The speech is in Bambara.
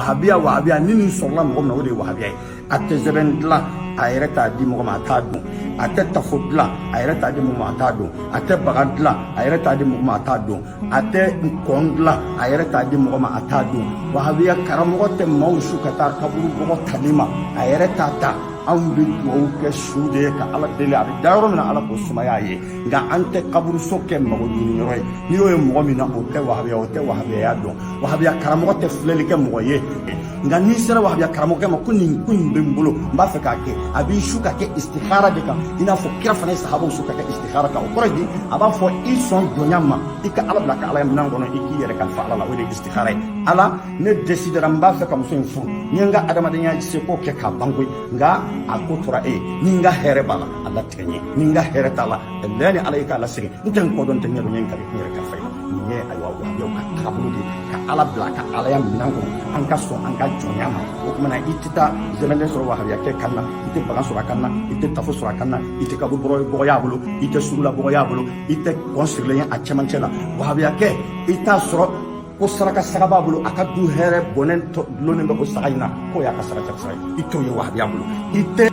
wahabiya ni nin sɔrɔla mɔgɔ min na o de ye wahabiya ye a tɛ sɛbɛn dilan a yɛrɛ t'a di mɔgɔ ma a t'a dun a tɛ tafo dilan a yɛrɛ t'a di mɔgɔ ma a t'a dun a tɛ baga dilan a yɛrɛ t'a di mɔgɔ ma a t'a dun a tɛ kɔn dilan a yɛrɛ t'a di mɔgɔ ma a t'a dun wahabiya karamɔgɔ tɛ maaw su ka taa kaburu bɔgɔ tali ma a yɛrɛ t'a ta anw bɛ dugawu kɛ su de ye ka ala deli a bɛ da yɔrɔ min na ala k'o sumaya ye nka an tɛ kaburuso kɛ mago ɲini yɔrɔ ye n'i y'o ye mɔgɔ min na o tɛ wahabiya dɔn wahabiya karamɔgɔ tɛ filɛli kɛ mɔgɔ ye nka n'i sera wahabiya karamɔgɔ ma ko nin ko in bɛ n bolo n b'a fɛ k'a kɛ a b'i su ka kɛ istihara de kan i n'a fɔ kira fana ye sahabaw su ka kɛ istihara kan o kɔrɔ ye di a b'a fɔ i sɔn jɔnya ma i ka ala bila ka ala minɛn kɔnɔ i k'i yɛrɛ kalifa ala la o de ye istihara ye ala ne desidera n b'a fɛ ka muso in furu n ye n ka adamadenya seko kɛ k'a ban koyi nka a ko tora e ni n ka hɛrɛ b'a la ala tigɛ n ye ni n ka hɛrɛ t'a la ni ala y'i k'a lasegin n tɛ n kɔ dɔn n tɛ ɲɛ dɔn n ye n yɛrɛ kalifa i la nin ye ayiwa wahabiyaw ka taabolo de ka ala bila ka alaya minɛn kɔnɔ an ka sɔn an ka jɔnya ma o kumana i tɛ taa zɛmɛlen sɔrɔ wahabiyakɛ kan na i tɛ bagan sɔrɔ a kan na i tɛ tafo sɔrɔ a kan na i tɛ kaburu bɔgɔ y'a bolo i tɛ sugula bɔgɔ y'a bolo i tɛ kɔn sirilen ye a cɛmancɛ la wahabiyakɛ i t'a sɔrɔ ko saraka saga b'a bolo a ka du hɛrɛ bɔnnen dulonnen bɛ o saga in na k'o y'a ka saraka saga ye i t'o ye wahabiya bolo i tɛ